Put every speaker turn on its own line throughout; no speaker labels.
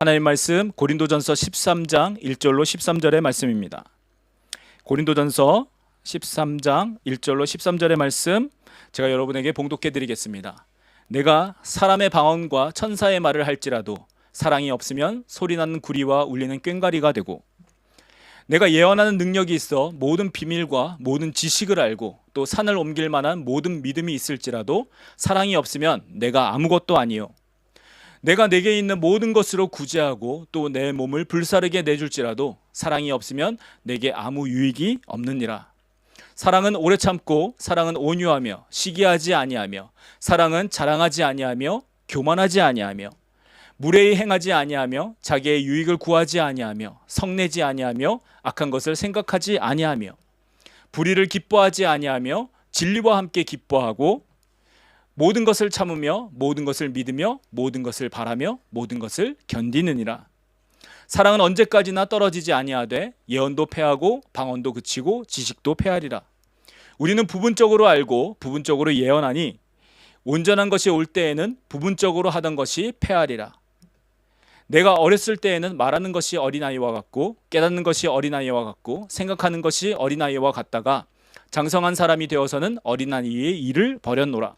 하나님 말씀 고린도전서 13장 1절로 13절의 말씀입니다. 고린도전서 13장 1절로 13절의 말씀 제가 여러분에게 봉독해 드리겠습니다. 내가 사람의 방언과 천사의 말을 할지라도 사랑이 없으면 소리나는 구리와 울리는 꽹과리가 되고, 내가 예언하는 능력이 있어 모든 비밀과 모든 지식을 알고 또 산을 옮길 만한 모든 믿음이 있을지라도 사랑이 없으면 내가 아무것도 아니요. 내가 내게 있는 모든 것으로 구제하고 또 내 몸을 불사르게 내줄지라도 사랑이 없으면 내게 아무 유익이 없느니라. 사랑은 오래 참고 사랑은 온유하며 시기하지 아니하며 사랑은 자랑하지 아니하며 교만하지 아니하며 무례히 행하지 아니하며 자기의 유익을 구하지 아니하며 성내지 아니하며 악한 것을 생각하지 아니하며 불의를 기뻐하지 아니하며 진리와 함께 기뻐하고 모든 것을 참으며 모든 것을 믿으며 모든 것을 바라며 모든 것을 견디느니라. 사랑은 언제까지나 떨어지지 아니하되 예언도 패하고 방언도 그치고 지식도 패하리라. 우리는 부분적으로 알고 부분적으로 예언하니 온전한 것이 올 때에는 부분적으로 하던 것이 패하리라. 내가 어렸을 때에는 말하는 것이 어린아이와 같고 깨닫는 것이 어린아이와 같고 생각하는 것이 어린아이와 같다가 장성한 사람이 되어서는 어린아이의 일을 버렸노라.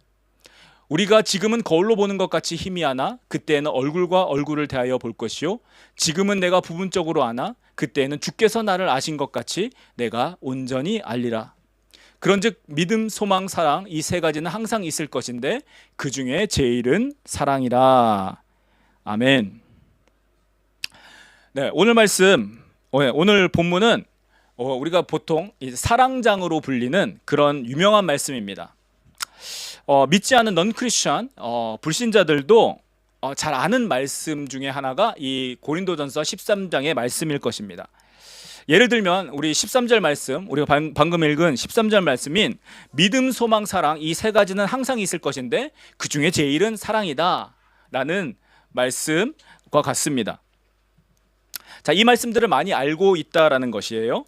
우리가 지금은 거울로 보는 것 같이 희미하나 그때에는 얼굴과 얼굴을 대하여 볼 것이요, 지금은 내가 부분적으로 아나 그때에는 주께서 나를 아신 것 같이 내가 온전히 알리라. 그런즉 믿음, 소망, 사랑 이 세 가지는 항상 있을 것인데 그 중에 제일은 사랑이라. 아멘. 네, 오늘 말씀, 오늘 본문은 우리가 보통 사랑장으로 불리는 그런 유명한 말씀입니다. 믿지 않은 넌 크리스천 불신자들도 잘 아는 말씀 중에 하나가 이 고린도전서 13장의 말씀일 것입니다. 예를 들면 우리 13절 말씀, 우리가 방금 읽은 13절 말씀인 믿음, 소망, 사랑 이 세 가지는 항상 있을 것인데 그 중에 제일은 사랑이다 라는 말씀과 같습니다. 자, 이 말씀들을 많이 알고 있다라는 것이에요.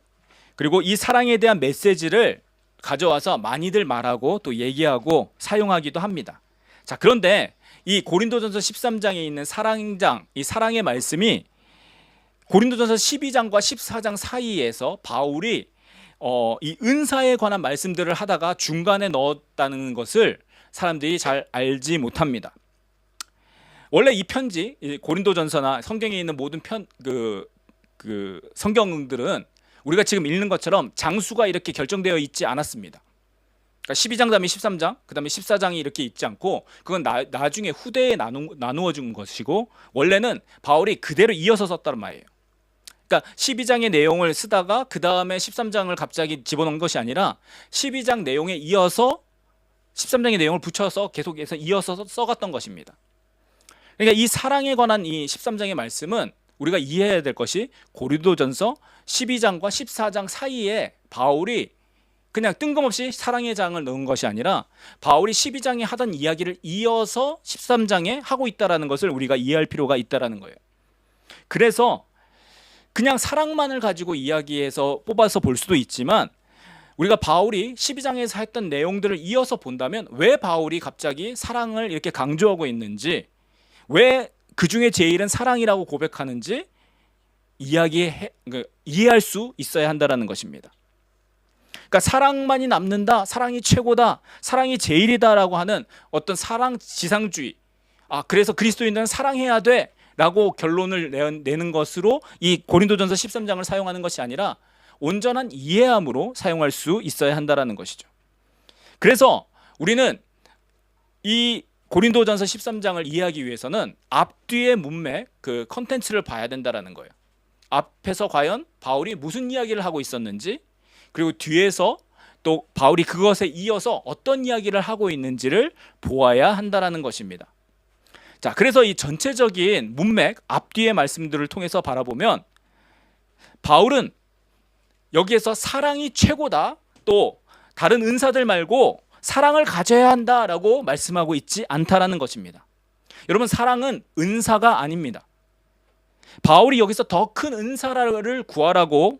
그리고 이 사랑에 대한 메시지를 가져와서 많이들 말하고 또 얘기하고 사용하기도 합니다. 자, 그런데 이 고린도전서 13장에 있는 사랑장, 이 사랑의 말씀이 고린도전서 12장과 14장 사이에서 바울이 이 은사에 관한 말씀들을 하다가 중간에 넣었다는 것을 사람들이 잘 알지 못합니다. 원래 이 편지, 이 고린도전서나 성경에 있는 모든 성경들은 우리가 지금 읽는 것처럼 장수가 이렇게 결정되어 있지 않았습니다. 그러니까 12장 다음에 13장, 그 다음에 14장이 이렇게 있지 않고 그건 나중에 후대에 나누어 준 것이고 원래는 바울이 그대로 이어서 썼단 말이에요. 그러니까 12장의 내용을 쓰다가 그 다음에 13장을 갑자기 집어넣은 것이 아니라 12장 내용에 이어서 13장의 내용을 붙여서 계속해서 이어서 써갔던 것입니다. 그러니까 이 사랑에 관한 이 13장의 말씀은 우리가 이해해야 될 것이 고린도전서 12장과 14장 사이에 바울이 그냥 뜬금없이 사랑의 장을 넣은 것이 아니라 바울이 12장에 하던 이야기를 이어서 13장에 하고 있다는 것을 우리가 이해할 필요가 있다는 거예요. 그래서 그냥 사랑만을 가지고 이야기해서 뽑아서 볼 수도 있지만 우리가 바울이 12장에서 했던 내용들을 이어서 본다면 왜 바울이 갑자기 사랑을 이렇게 강조하고 있는지, 왜 그 중에 제일은 사랑이라고 고백하는지 이해할 수 있어야 한다는 것입니다. 그러니까 사랑만이 남는다, 사랑이 최고다, 사랑이 제일이다라고 하는 어떤 사랑 지상주의, 그래서 그리스도인들은 사랑해야 돼 라고 결론을 내는 것으로 이 고린도전서 13장을 사용하는 것이 아니라 온전한 이해함으로 사용할 수 있어야 한다는 것이죠. 그래서 우리는 이 고린도전서 13장을 이해하기 위해서는 앞뒤의 문맥, 그 컨텐츠를 봐야 된다는 거예요. 앞에서 과연 바울이 무슨 이야기를 하고 있었는지, 그리고 뒤에서 또 바울이 그것에 이어서 어떤 이야기를 하고 있는지를 보아야 한다는 것입니다. 자, 그래서 이 전체적인 문맥, 앞뒤의 말씀들을 통해서 바라보면 바울은 여기에서 사랑이 최고다, 또 다른 은사들 말고 사랑을 가져야 한다라고 말씀하고 있지 않다라는 것입니다. 여러분, 사랑은 은사가 아닙니다. 바울이 여기서 더 큰 은사를 구하라고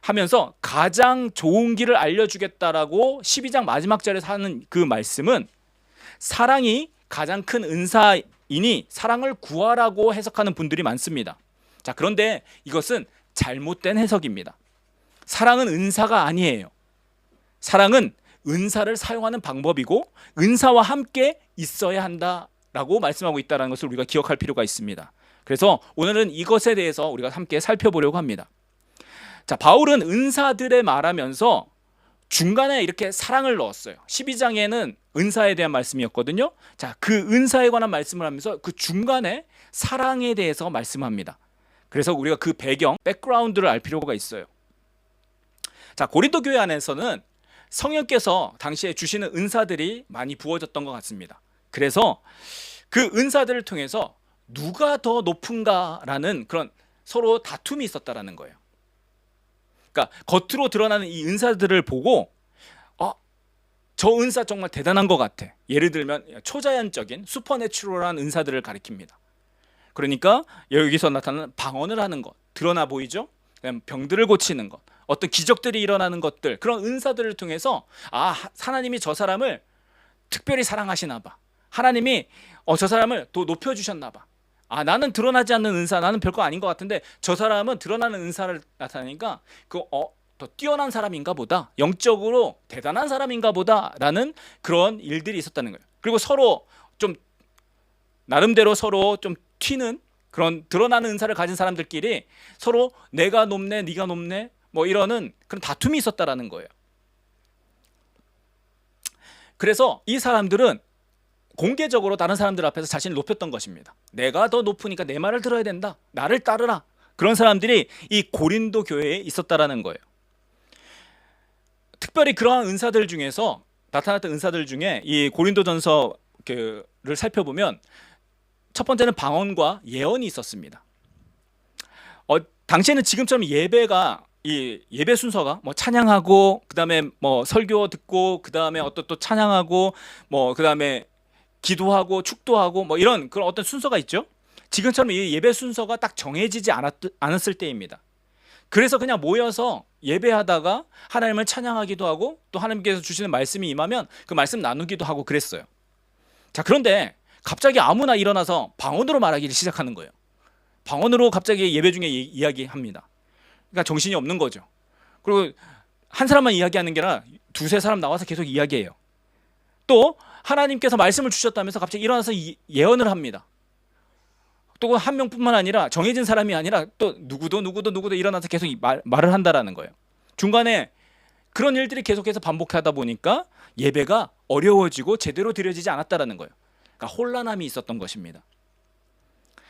하면서 가장 좋은 길을 알려주겠다라고 12장 마지막 절에서 하는 그 말씀은 사랑이 가장 큰 은사의 은사이니 사랑을 구하라고 해석하는 분들이 많습니다. 자, 그런데 이것은 잘못된 해석입니다. 사랑은 은사가 아니에요. 사랑은 은사를 사용하는 방법이고 은사와 함께 있어야 한다라고 말씀하고 있다는 것을 우리가 기억할 필요가 있습니다. 그래서 오늘은 이것에 대해서 우리가 함께 살펴보려고 합니다. 자, 바울은 은사들에 말하면서 중간에 이렇게 사랑을 넣었어요. 12장에는 은사에 대한 말씀이었거든요. 자, 그 은사에 관한 말씀을 하면서 그 중간에 사랑에 대해서 말씀합니다. 그래서 우리가 그 배경, 백그라운드를 알 필요가 있어요. 자, 고린도 교회 안에서는 성령께서 당시에 주시는 은사들이 많이 부어졌던 것 같습니다. 그래서 그 은사들을 통해서 누가 더 높은가라는 그런 서로 다툼이 있었다라는 거예요. 그러니까 겉으로 드러나는 이 은사들을 보고 저 은사 정말 대단한 것 같아. 예를 들면 초자연적인 슈퍼내추럴한 은사들을 가리킵니다. 그러니까 여기서 나타나는 방언을 하는 것, 드러나 보이죠? 그다음 병들을 고치는 것, 어떤 기적들이 일어나는 것들, 그런 은사들을 통해서 하나님이 저 사람을 특별히 사랑하시나 봐. 하나님이 저 사람을 또 높여주셨나 봐. 나는 드러나지 않는 은사, 나는 별거 아닌 것 같은데 저 사람은 드러나는 은사를 나타내니까 더 뛰어난 사람인가 보다, 영적으로 대단한 사람인가 보다라는 그런 일들이 있었다는 거예요. 그리고 서로 좀 나름대로 서로 좀 튀는 그런 드러나는 은사를 가진 사람들끼리 서로 내가 높네, 네가 높네 뭐 이러는 그런 다툼이 있었다라는 거예요. 그래서 이 사람들은 공개적으로 다른 사람들 앞에서 자신을 높였던 것입니다. 내가 더 높으니까 내 말을 들어야 된다, 나를 따르라. 그런 사람들이 이 고린도 교회에 있었다라는 거예요. 특별히 그러한 은사들 중에서 나타났던 은사들 중에 이 고린도전서를 살펴보면 첫 번째는 방언과 예언이 있었습니다. 당시에는 지금처럼 예배가 이 예배 순서가 뭐 찬양하고 그다음에 뭐 설교 듣고 그다음에 어떤 또 찬양하고 뭐 그다음에 기도하고 축도하고 뭐 이런 그런 어떤 순서가 있죠. 지금처럼 이 예배 순서가 딱 정해지지 않았을 때입니다. 그래서 그냥 모여서 예배하다가 하나님을 찬양하기도 하고 또 하나님께서 주시는 말씀이 임하면 그 말씀 나누기도 하고 그랬어요. 자, 그런데 갑자기 아무나 일어나서 방언으로 말하기를 시작하는 거예요. 방언으로 갑자기 예배 중에 이야기합니다. 그러니까 정신이 없는 거죠. 그리고 한 사람만 이야기하는 게 아니라 두세 사람 나와서 계속 이야기해요. 또 하나님께서 말씀을 주셨다면서 갑자기 일어나서 예언을 합니다. 또 한 명뿐만 아니라 정해진 사람이 아니라 또 누구도 일어나서 계속 말을 한다라는 거예요. 중간에 그런 일들이 계속해서 반복하다 보니까 예배가 어려워지고 제대로 드려지지 않았다라는 거예요. 그러니까 혼란함이 있었던 것입니다.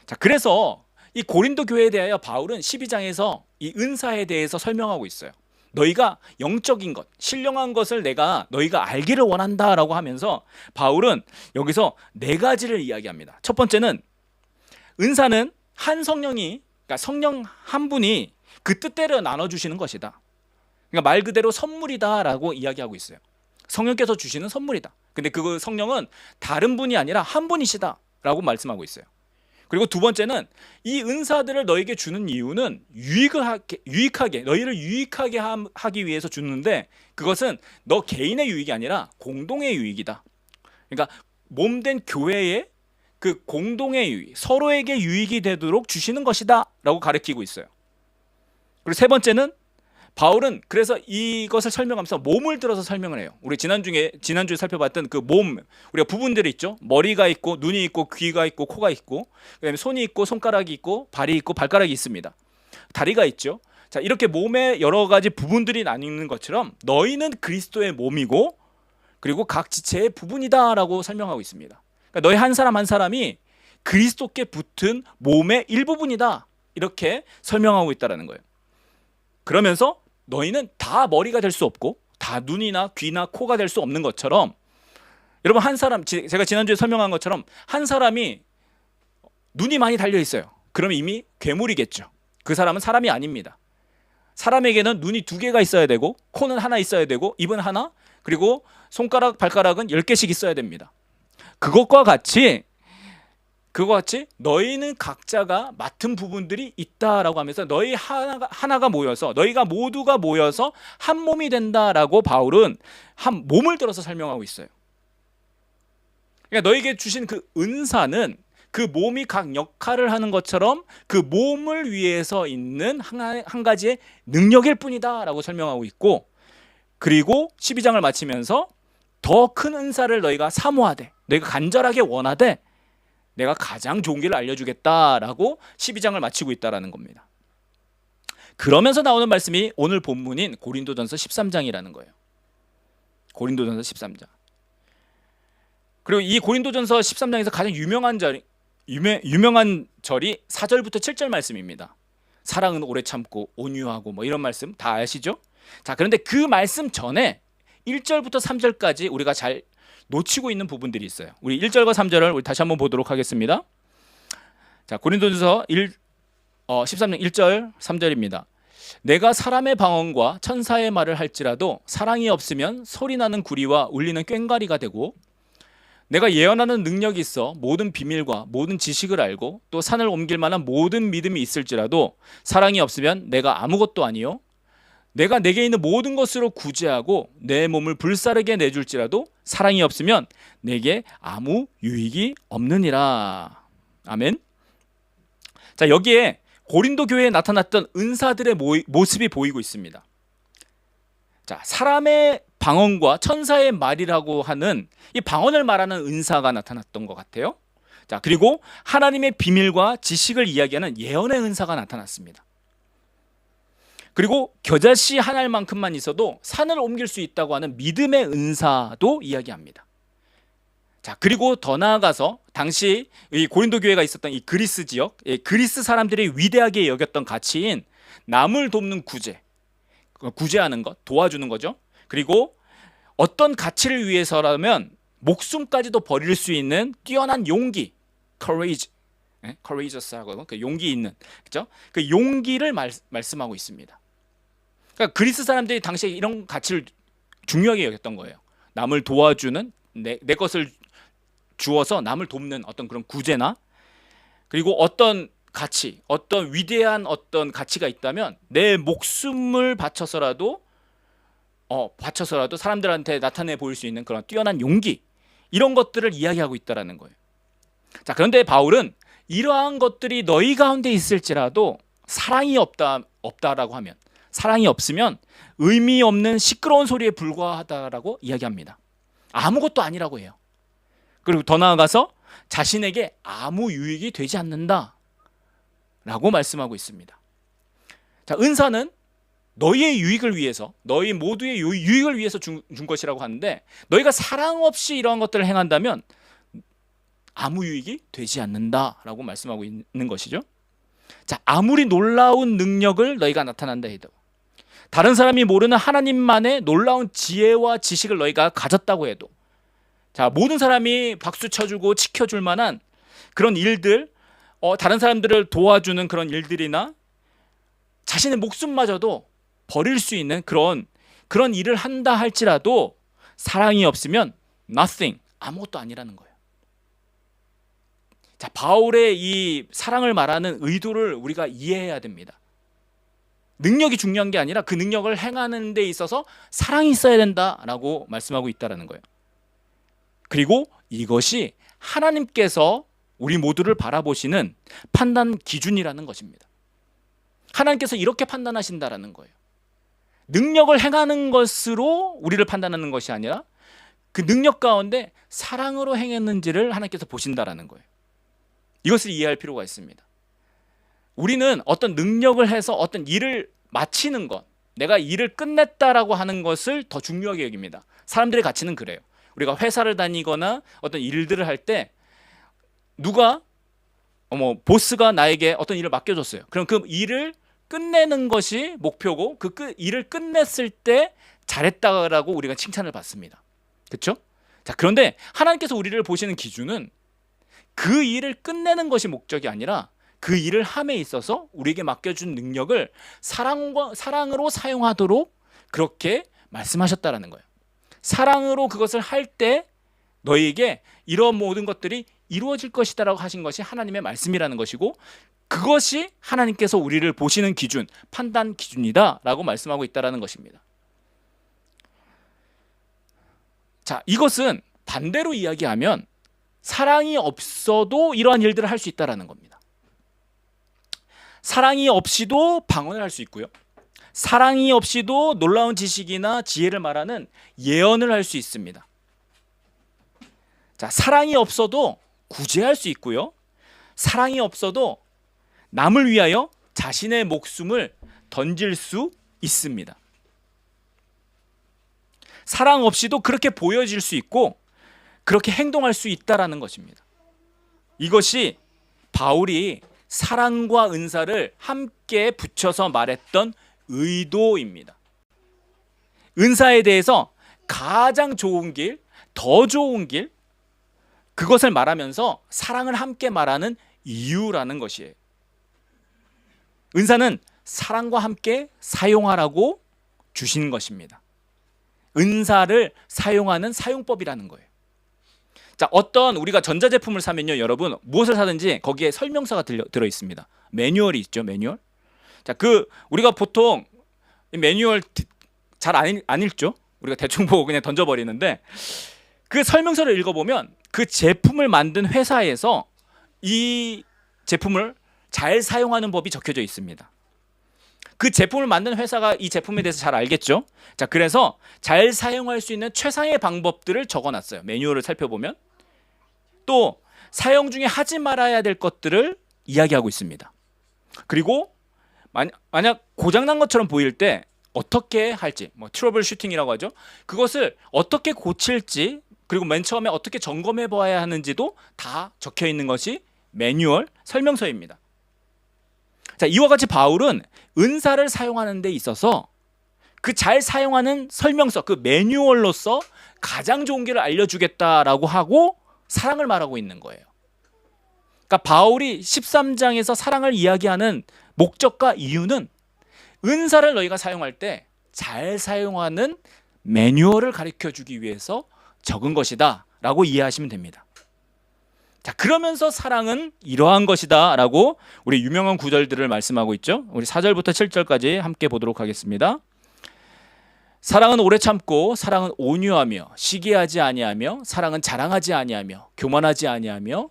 자, 그래서 이 고린도 교회에 대하여 바울은 12장에서 이 은사에 대해서 설명하고 있어요. 너희가 영적인 것, 신령한 것을 너희가 알기를 원한다라고 하면서 바울은 여기서 네 가지를 이야기합니다. 첫 번째는 은사는 한 성령이, 그러니까 성령 한 분이 그 뜻대로 나눠주시는 것이다. 그러니까 말 그대로 선물이다라고 이야기하고 있어요. 성령께서 주시는 선물이다. 근데 그 성령은 다른 분이 아니라 한 분이시다라고 말씀하고 있어요. 그리고 두 번째는 이 은사들을 너에게 주는 이유는 유익하게 너희를 유익하게 하기 위해서 주는데 그것은 너 개인의 유익이 아니라 공동의 유익이다. 그러니까 몸된 교회의 그 공동의 유익, 서로에게 유익이 되도록 주시는 것이다 라고 가르치고 있어요. 그리고 세 번째는 바울은 그래서 이것을 설명하면서 몸을 들어서 설명을 해요. 우리 지난주에 살펴봤던 그 몸, 우리가 부분들이 있죠. 머리가 있고 눈이 있고 귀가 있고 코가 있고 그다음에 손이 있고 손가락이 있고 발이 있고 발가락이 있습니다. 다리가 있죠. 자, 이렇게 몸의 여러 가지 부분들이 나뉘는 것처럼 너희는 그리스도의 몸이고 그리고 각 지체의 부분이다라고 설명하고 있습니다. 그러니까 너희 한 사람 한 사람이 그리스도께 붙은 몸의 일부분이다 이렇게 설명하고 있다라는 거예요. 그러면서 너희는 다 머리가 될 수 없고 다 눈이나 귀나 코가 될 수 없는 것처럼 여러분 한 사람 제가 지난주에 설명한 것처럼 한 사람이 눈이 많이 달려 있어요. 그러면 이미 괴물이겠죠. 그 사람은 사람이 아닙니다. 사람에게는 눈이 2개가 있어야 되고 코는 하나 있어야 되고 입은 하나 그리고 손가락 발가락은 10개씩 있어야 됩니다. 그것과 같이 너희는 각자가 맡은 부분들이 있다라고 하면서 너희 하나가 모여서 너희가 모두가 모여서 한 몸이 된다라고 바울은 한 몸을 들어서 설명하고 있어요. 그러니까 너희에게 주신 그 은사는 그 몸이 각 역할을 하는 것처럼 그 몸을 위해서 있는 한 가지의 능력일 뿐이다 라고 설명하고 있고, 그리고 12장을 마치면서 더 큰 은사를 너희가 사모하되, 너희가 간절하게 원하되 내가 가장 좋은 길을 알려주겠다라고 12장을 마치고 있다라는 겁니다. 그러면서 나오는 말씀이 오늘 본문인 고린도전서 13장이라는 거예요. 고린도전서 13장. 그리고 이 고린도전서 13장에서 가장 유명한 절이 4절부터 7절 말씀입니다. 사랑은 오래 참고 온유하고 뭐 이런 말씀 다 아시죠? 자, 그런데 그 말씀 전에 1절부터 3절까지 우리가 잘 놓치고 있는 부분들이 있어요. 우리 1절과 3절을 우리 다시 한번 보도록 하겠습니다. 자, 고린도전서 13장 1절 3절입니다. 내가 사람의 방언과 천사의 말을 할지라도 사랑이 없으면 소리나는 구리와 울리는 꽹과리가 되고, 내가 예언하는 능력이 있어 모든 비밀과 모든 지식을 알고 또 산을 옮길 만한 모든 믿음이 있을지라도 사랑이 없으면 내가 아무것도 아니요, 내가 내게 있는 모든 것으로 구제하고 내 몸을 불사르게 내줄지라도 사랑이 없으면 내게 아무 유익이 없느니라. 아멘. 자, 여기에 고린도 교회에 나타났던 은사들의 모습이 보이고 있습니다. 자, 사람의 방언과 천사의 말이라고 하는 이 방언을 말하는 은사가 나타났던 것 같아요. 자, 그리고 하나님의 비밀과 지식을 이야기하는 예언의 은사가 나타났습니다. 그리고 겨자씨 한 알만큼만 있어도 산을 옮길 수 있다고 하는 믿음의 은사도 이야기합니다. 자, 그리고 더 나아가서 당시 이 고린도 교회가 있었던 이 그리스 지역, 그리스 사람들이 위대하게 여겼던 가치인 남을 돕는 구제하는 것, 도와주는 거죠. 그리고 어떤 가치를 위해서라면 목숨까지도 버릴 수 있는 뛰어난 용기, courageous하고 그 용기 있는, 그렇죠? 그 용기를 말씀하고 있습니다. 그러니까 그리스 사람들이 당시에 이런 가치를 중요하게 여겼던 거예요. 남을 도와주는, 내 것을 주어서 남을 돕는 어떤 그런 구제나, 그리고 어떤 가치, 어떤 위대한 어떤 가치가 있다면 내 목숨을 바쳐서라도 사람들한테 나타내 보일 수 있는 그런 뛰어난 용기, 이런 것들을 이야기하고 있다라는 거예요. 자, 그런데 바울은 이러한 것들이 너희 가운데 있을지라도 사랑이 없다라고 하면, 사랑이 없으면 의미 없는 시끄러운 소리에 불과하다라고 이야기합니다. 아무것도 아니라고 해요. 그리고 더 나아가서 자신에게 아무 유익이 되지 않는다 라고 말씀하고 있습니다. 자, 은사는 너희의 유익을 위해서, 너희 모두의 유익을 위해서 준 것이라고 하는데, 너희가 사랑 없이 이러한 것들을 행한다면 아무 유익이 되지 않는다라고 말씀하고 있는 것이죠. 자, 아무리 놀라운 능력을 너희가 나타난다 해도, 다른 사람이 모르는 하나님만의 놀라운 지혜와 지식을 너희가 가졌다고 해도, 자, 모든 사람이 박수 쳐주고 지켜줄 만한 그런 일들, 다른 사람들을 도와주는 그런 일들이나 자신의 목숨마저도 버릴 수 있는 그런 일을 한다 할지라도 사랑이 없으면 nothing, 아무것도 아니라는 거예요. 자, 바울의 이 사랑을 말하는 의도를 우리가 이해해야 됩니다. 능력이 중요한 게 아니라 그 능력을 행하는 데 있어서 사랑이 있어야 된다라고 말씀하고 있다는 거예요. 그리고 이것이 하나님께서 우리 모두를 바라보시는 판단 기준이라는 것입니다. 하나님께서 이렇게 판단하신다라는 거예요. 능력을 행하는 것으로 우리를 판단하는 것이 아니라 그 능력 가운데 사랑으로 행했는지를 하나님께서 보신다라는 거예요. 이것을 이해할 필요가 있습니다. 우리는 어떤 능력을 해서 어떤 일을 마치는 것, 내가 일을 끝냈다라고 하는 것을 더 중요하게 여깁니다. 사람들의 가치는 그래요. 우리가 회사를 다니거나 어떤 일들을 할 때 누가 보스가 나에게 어떤 일을 맡겨줬어요. 그럼 그 일을 끝내는 것이 목표고, 그 일을 끝냈을 때 잘했다라고 우리가 칭찬을 받습니다. 그렇죠? 자, 그런데 하나님께서 우리를 보시는 기준은 그 일을 끝내는 것이 목적이 아니라 그 일을 함에 있어서 우리에게 맡겨준 능력을 사랑으로 사용하도록 그렇게 말씀하셨다라는 거예요. 사랑으로 그것을 할 때 너희에게 이런 모든 것들이 이루어질 것이다라고 하신 것이 하나님의 말씀이라는 것이고, 그것이 하나님께서 우리를 보시는 기준, 판단 기준이다라고 말씀하고 있다라는 것입니다. 자, 이것은 반대로 이야기하면 사랑이 없어도 이러한 일들을 할 수 있다라는 겁니다. 사랑이 없이도 방언을 할 수 있고요. 사랑이 없이도 놀라운 지식이나 지혜를 말하는 예언을 할 수 있습니다. 자, 사랑이 없어도 구제할 수 있고요. 사랑이 없어도 남을 위하여 자신의 목숨을 던질 수 있습니다. 사랑 없이도 그렇게 보여질 수 있고 그렇게 행동할 수 있다라는 것입니다. 이것이 바울이 사랑과 은사를 함께 붙여서 말했던 의도입니다. 은사에 대해서 가장 좋은 길, 더 좋은 길, 그것을 말하면서 사랑을 함께 말하는 이유라는 것이에요. 은사는 사랑과 함께 사용하라고 주신 것입니다. 은사를 사용하는 사용법이라는 거예요. 자, 어떤 우리가 전자제품을 사면요, 여러분 무엇을 사든지 거기에 설명서가 들어 있습니다. 매뉴얼이 있죠, 매뉴얼. 자, 우리가 보통 매뉴얼 잘 안 읽죠. 우리가 대충 보고 그냥 던져버리는데 그 설명서를 읽어보면 그 제품을 만든 회사에서 이 제품을 잘 사용하는 법이 적혀져 있습니다. 그 제품을 만든 회사가 이 제품에 대해서 잘 알겠죠. 자, 그래서 잘 사용할 수 있는 최상의 방법들을 적어놨어요. 매뉴얼을 살펴보면 또 사용 중에 하지 말아야 될 것들을 이야기하고 있습니다. 그리고 만약 고장난 것처럼 보일 때 어떻게 할지, 트러블 슈팅이라고 하죠. 그것을 어떻게 고칠지, 그리고 맨 처음에 어떻게 점검해 봐야 하는지도 다 적혀 있는 것이 매뉴얼 설명서입니다. 자, 이와 같이 바울은 은사를 사용하는 데 있어서 그 잘 사용하는 설명서, 그 매뉴얼로서 가장 좋은 길을 알려주겠다라고 하고 사랑을 말하고 있는 거예요. 그러니까 바울이 13장에서 사랑을 이야기하는 목적과 이유는 은사를 너희가 사용할 때 잘 사용하는 매뉴얼을 가르쳐주기 위해서 적은 것이다 라고 이해하시면 됩니다. 자, 그러면서 사랑은 이러한 것이다 라고 우리 유명한 구절들을 말씀하고 있죠. 우리 4절부터 7절까지 함께 보도록 하겠습니다. 사랑은 오래 참고, 사랑은 온유하며, 시기하지 아니하며, 사랑은 자랑하지 아니하며, 교만하지 아니하며,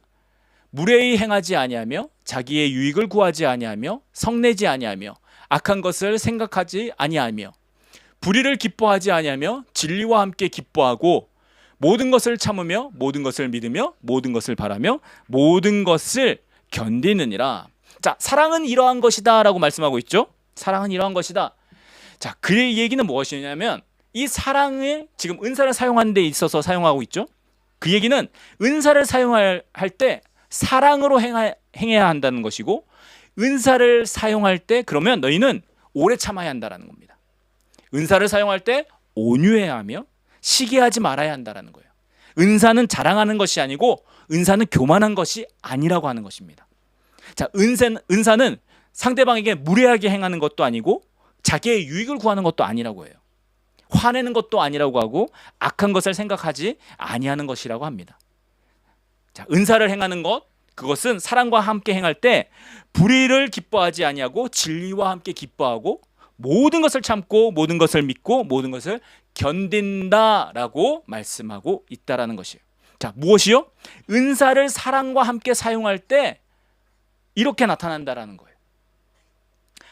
무례히 행하지 아니하며, 자기의 유익을 구하지 아니하며, 성내지 아니하며, 악한 것을 생각하지 아니하며, 불의를 기뻐하지 아니하며, 진리와 함께 기뻐하고, 모든 것을 참으며, 모든 것을 믿으며, 모든 것을 바라며, 모든 것을 견디느니라. 자, 사랑은 이러한 것이다 라고 말씀하고 있죠. 사랑은 이러한 것이다. 자, 그 얘기는 무엇이냐면 이 사랑을 지금 은사를 사용하는 데 있어서 사용하고 있죠. 그 얘기는 은사를 사용할 때 사랑으로 행해야 한다는 것이고, 은사를 사용할 때 그러면 너희는 오래 참아야 한다는 겁니다. 은사를 사용할 때 온유해야 하며 시기하지 말아야 한다는 거예요. 은사는 자랑하는 것이 아니고 은사는 교만한 것이 아니라고 하는 것입니다. 자, 은사는 상대방에게 무례하게 행하는 것도 아니고 자기의 유익을 구하는 것도 아니라고 해요. 화내는 것도 아니라고 하고 악한 것을 생각하지 아니하는 것이라고 합니다. 자, 은사를 행하는 것, 그것은 사랑과 함께 행할 때 불의를 기뻐하지 아니하고 진리와 함께 기뻐하고 모든 것을 참고 모든 것을 믿고 모든 것을 견딘다라고 말씀하고 있다라는 것이에요. 자, 무엇이요? 은사를 사랑과 함께 사용할 때 이렇게 나타난다라는 거예요.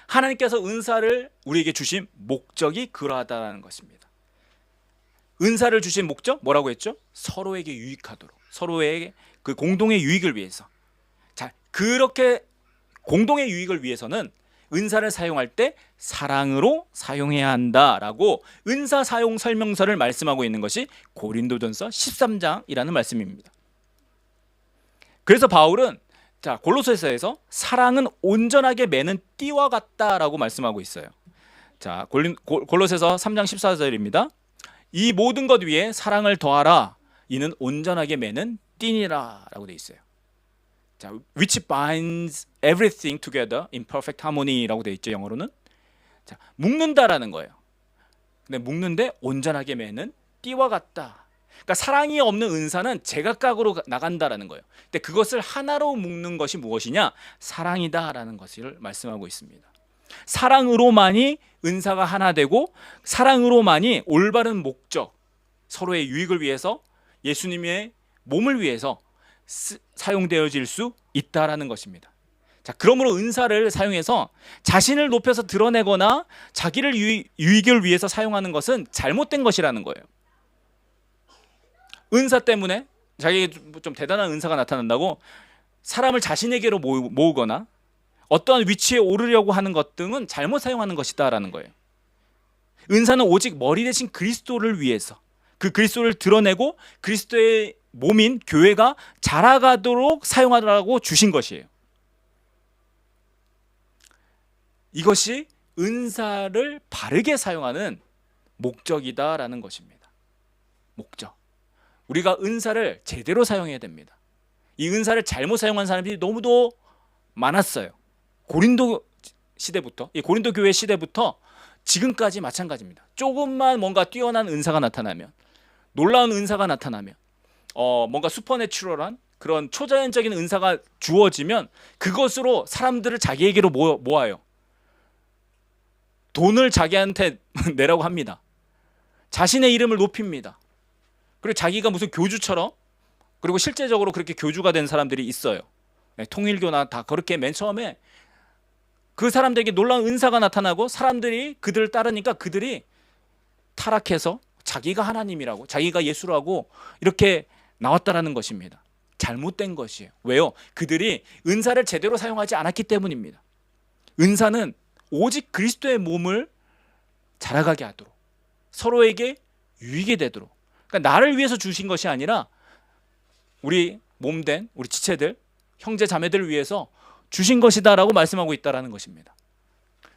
하나님께서 은사를 우리에게 주신 목적이 그러하다는 것입니다. 은사를 주신 목적 뭐라고 했죠? 서로에게 유익하도록, 서로의 그 공동의 유익을 위해서. 자, 그렇게 공동의 유익을 위해서는 은사를 사용할 때 사랑으로 사용해야 한다라고 은사 사용 설명서를 말씀하고 있는 것이 고린도전서 13장이라는 말씀입니다. 그래서 바울은 자, 골로새서에서 사랑은 온전하게 매는 띠와 같다라고 말씀하고 있어요. 자, 골로새서 3장 14절입니다. 이 모든 것 위에 사랑을 더하라. 이는 온전하게 매는 띠니라라고 돼 있어요. 자, which binds everything together in perfect harmony라고 돼 있죠, 영어로는. 자, 묶는다라는 거예요. 근데 묶는데 온전하게 매는 띠와 같다. 그러니까 사랑이 없는 은사는 제각각으로 나간다라는 거예요. 근데 그것을 하나로 묶는 것이 무엇이냐? 사랑이다라는 것을 말씀하고 있습니다. 사랑으로만이 은사가 하나 되고 사랑으로만이 올바른 목적, 서로의 유익을 위해서 예수님의 몸을 위해서 사용되어질 수 있다라는 것입니다. 자, 그러므로 은사를 사용해서 자신을 높여서 드러내거나 자기를 유익을 위해서 사용하는 것은 잘못된 것이라는 거예요. 은사 때문에 자기에게 좀 대단한 은사가 나타난다고 사람을 자신에게로 모으거나 어떠한 위치에 오르려고 하는 것 등은 잘못 사용하는 것이다라는 거예요. 은사는 오직 머리 대신 그리스도를 위해서 그 그리스도를 드러내고 그리스도의 몸인 교회가 자라가도록 사용하라고 주신 것이에요. 이것이 은사를 바르게 사용하는 목적이다라는 것입니다. 목적. 우리가 은사를 제대로 사용해야 됩니다. 이 은사를 잘못 사용한 사람들이 너무도 많았어요. 고린도 시대부터, 이 고린도 교회 시대부터 지금까지 마찬가지입니다. 조금만 뭔가 뛰어난 은사가 나타나면, 놀라운 은사가 나타나면, 뭔가 슈퍼내추럴한 그런 초자연적인 은사가 주어지면 그것으로 사람들을 자기에게로 모아요. 돈을 자기한테 내라고 합니다. 자신의 이름을 높입니다. 그리고 자기가 무슨 교주처럼, 그리고 실제적으로 그렇게 교주가 된 사람들이 있어요. 통일교나 다 그렇게 맨 처음에 그 사람들에게 놀라운 은사가 나타나고 사람들이 그들을 따르니까 그들이 타락해서 자기가 하나님이라고, 자기가 예수라고 이렇게 나왔다라는 것입니다. 잘못된 것이에요. 왜요? 그들이 은사를 제대로 사용하지 않았기 때문입니다. 은사는 오직 그리스도의 몸을 자라가게 하도록, 서로에게 유익이 되도록, 그러니까 나를 위해서 주신 것이 아니라 우리 몸된 우리 지체들, 형제 자매들을 위해서 주신 것이다라고 말씀하고 있다라는 것입니다.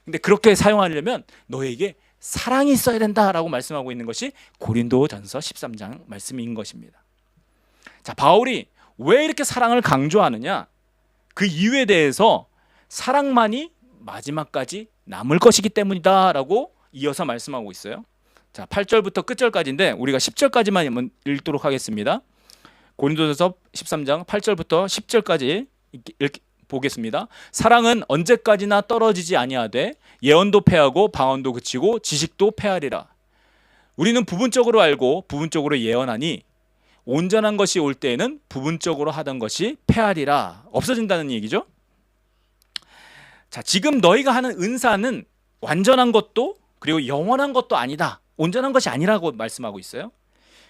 근데 그렇게 사용하려면 너에게 사랑이 있어야 된다라고 말씀하고 있는 것이 고린도전서 13장 말씀인 것입니다. 자, 바울이 왜 이렇게 사랑을 강조하느냐? 그 이유에 대해서 사랑만이 마지막까지 남을 것이기 때문이다라고 이어서 말씀하고 있어요. 자, 8절부터 끝절까지인데 우리가 10절까지만 읽도록 하겠습니다. 고린도전서 13장 8절부터 10절까지 보겠습니다. 사랑은 언제까지나 떨어지지 아니하되 예언도 패하고 방언도 그치고 지식도 패하리라. 우리는 부분적으로 알고 부분적으로 예언하니 온전한 것이 올 때에는 부분적으로 하던 것이 패하리라. 없어진다는 얘기죠. 자, 지금 너희가 하는 은사는 완전한 것도 그리고 영원한 것도 아니다. 온전한 것이 아니라고 말씀하고 있어요.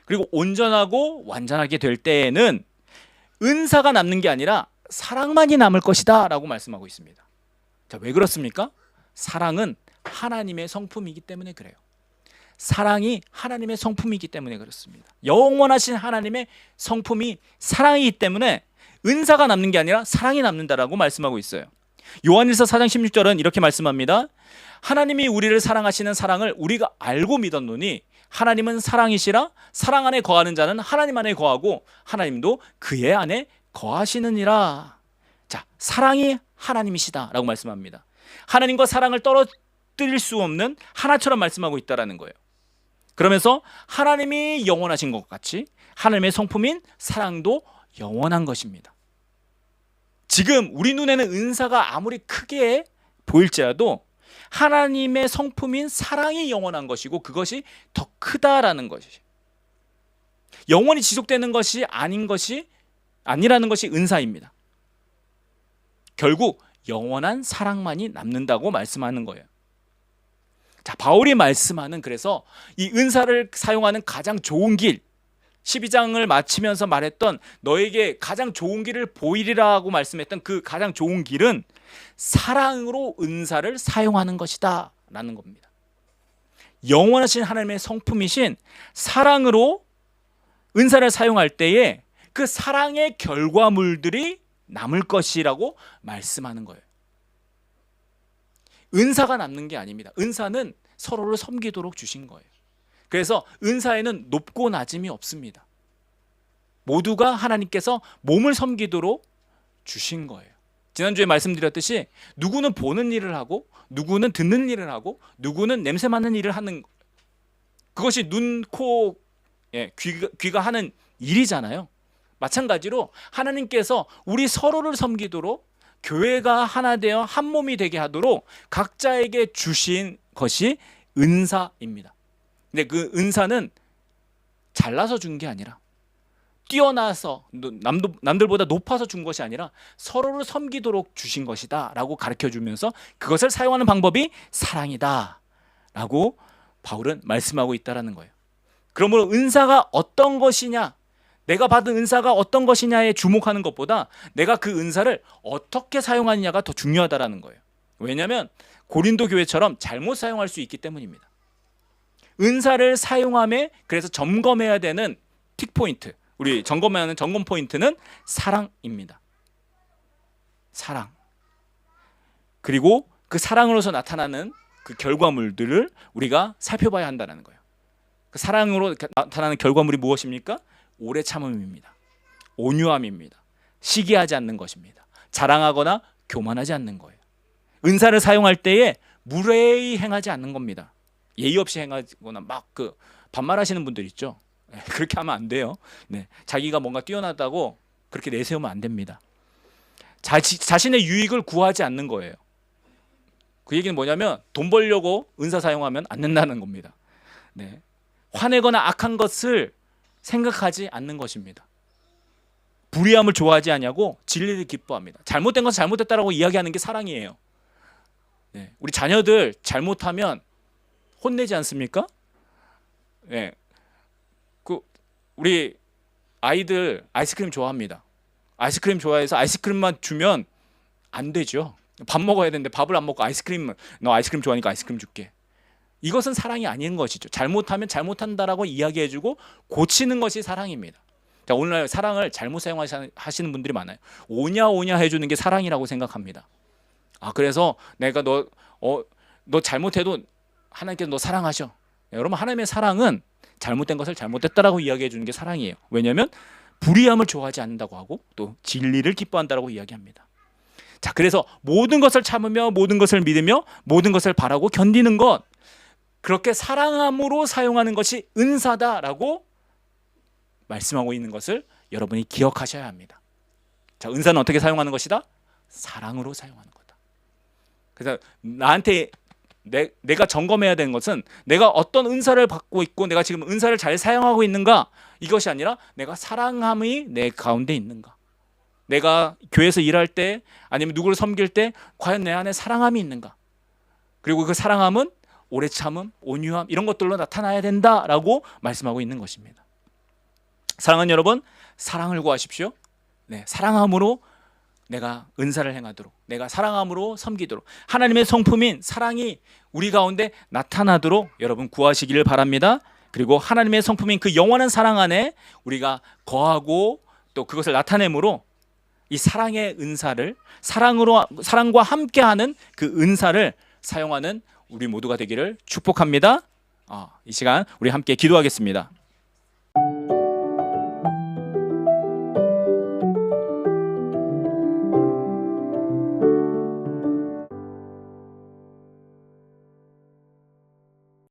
그리고 온전하고 완전하게 될 때에는 은사가 남는 게 아니라 사랑만이 남을 것이다 라고 말씀하고 있습니다. 자, 왜 그렇습니까? 사랑은 하나님의 성품이기 때문에 그래요. 사랑이 하나님의 성품이기 때문에 그렇습니다. 영원하신 하나님의 성품이 사랑이기 때문에 은사가 남는 게 아니라 사랑이 남는다라고 말씀하고 있어요. 요한일서 4장 16절은 이렇게 말씀합니다. 하나님이 우리를 사랑하시는 사랑을 우리가 알고 믿었노니 하나님은 사랑이시라. 사랑 안에 거하는 자는 하나님 안에 거하고 하나님도 그의 안에 거하시느니라. 자, 사랑이 하나님이시다라고 말씀합니다. 하나님과 사랑을 떨어뜨릴 수 없는 하나처럼 말씀하고 있다라는 거예요. 그러면서 하나님이 영원하신 것 같이 하나님의 성품인 사랑도 영원한 것입니다. 지금 우리 눈에는 은사가 아무리 크게 보일지라도 하나님의 성품인 사랑이 영원한 것이고 그것이 더 크다라는 것이죠. 영원히 지속되는 것이 아니라는 것이 은사입니다. 결국 영원한 사랑만이 남는다고 말씀하는 거예요. 자, 바울이 말씀하는 그래서 이 은사를 사용하는 가장 좋은 길, 12장을 마치면서 말했던 너에게 가장 좋은 길을 보이리라고 말씀했던 그 가장 좋은 길은 사랑으로 은사를 사용하는 것이다 라는 겁니다. 영원하신 하나님의 성품이신 사랑으로 은사를 사용할 때에 그 사랑의 결과물들이 남을 것이라고 말씀하는 거예요. 은사가 남는 게 아닙니다. 은사는 서로를 섬기도록 주신 거예요. 그래서 은사에는 높고 낮음이 없습니다. 모두가 하나님께서 몸을 섬기도록 주신 거예요. 지난주에 말씀드렸듯이 누구는 보는 일을 하고 누구는 듣는 일을 하고 누구는 냄새 맡는 일을 하는, 그것이 눈, 코, 귀가 하는 일이잖아요. 마찬가지로 하나님께서 우리 서로를 섬기도록 교회가 하나 되어 한 몸이 되게 하도록 각자에게 주신 것이 은사입니다. 근데 그 은사는 잘나서 준 게 아니라 뛰어나서 남들보다 높아서 준 것이 아니라 서로를 섬기도록 주신 것이다라고 가르쳐 주면서 그것을 사용하는 방법이 사랑이다라고 바울은 말씀하고 있다라는 거예요. 그러므로 은사가 어떤 것이냐, 내가 받은 은사가 어떤 것이냐에 주목하는 것보다 내가 그 은사를 어떻게 사용하느냐가 더 중요하다라는 거예요. 왜냐하면 고린도 교회처럼 잘못 사용할 수 있기 때문입니다. 은사를 사용함에 그래서 점검해야 되는 틱포인트, 우리 점검해야 하는 점검 포인트는 사랑입니다. 사랑. 그리고 그 사랑으로서 나타나는 그 결과물들을 우리가 살펴봐야 한다는 거예요. 그 사랑으로 나타나는 결과물이 무엇입니까? 오래 참음입니다. 온유함입니다. 시기하지 않는 것입니다. 자랑하거나 교만하지 않는 거예요. 은사를 사용할 때에 무례히 행하지 않는 겁니다. 예의 없이 행하거나 막 반말하시는 분들 있죠. 그렇게 하면 안 돼요. 네, 자기가 뭔가 뛰어나다고 그렇게 내세우면 안 됩니다. 자신의 유익을 구하지 않는 거예요. 그 얘기는 뭐냐면 돈 벌려고 은사 사용하면 안 된다는 겁니다. 네, 화내거나 악한 것을 생각하지 않는 것입니다. 불의함을 좋아하지 않냐고 진리를 기뻐합니다. 잘못된 것은 잘못됐다라고 이야기하는 게 사랑이에요. 네, 우리 자녀들 잘못하면 혼내지 않습니까? 네, 우리 아이들 아이스크림 좋아합니다. 아이스크림 좋아해서 아이스크림만 주면 안 되죠. 밥 먹어야 되는데 밥을 안 먹고 너 아이스크림 좋아하니까 아이스크림 줄게. 이것은 사랑이 아닌 것이죠. 잘못하면 잘못한다라고 이야기해주고 고치는 것이 사랑입니다. 자, 오늘날 사랑을 잘못 사용하시는 분들이 많아요. 오냐 오냐 해주는 게 사랑이라고 생각합니다. 그래서 내가 너 잘못해도 하나님께서 너 사랑하셔. 여러분, 하나님의 사랑은 잘못된 것을 잘못됐다라고 이야기해 주는 게 사랑이에요. 왜냐하면 불의함을 좋아하지 않는다고 하고 또 진리를 기뻐한다라고 이야기합니다. 자, 그래서 모든 것을 참으며 모든 것을 믿으며 모든 것을 바라고 견디는 것, 그렇게 사랑함으로 사용하는 것이 은사다라고 말씀하고 있는 것을 여러분이 기억하셔야 합니다. 자, 은사는 어떻게 사용하는 것이다? 사랑으로 사용하는 거다. 그래서 나한테 내가 점검해야 되는 것은 내가 어떤 은사를 받고 있고 내가 지금 은사를 잘 사용하고 있는가, 이것이 아니라 내가 사랑함이 내 가운데 있는가, 내가 교회에서 일할 때 아니면 누구를 섬길 때 과연 내 안에 사랑함이 있는가, 그리고 그 사랑함은 오래 참음, 온유함 이런 것들로 나타나야 된다라고 말씀하고 있는 것입니다. 사랑하는 여러분, 사랑을 구하십시오. 네, 사랑함으로 내가 은사를 행하도록, 내가 사랑함으로 섬기도록, 하나님의 성품인 사랑이 우리 가운데 나타나도록 여러분 구하시기를 바랍니다. 그리고 하나님의 성품인 그 영원한 사랑 안에 우리가 거하고 또 그것을 나타내므로 이 사랑의 은사를, 사랑과 함께하는 그 은사를 사용하는 우리 모두가 되기를 축복합니다. 이 시간 우리 함께 기도하겠습니다.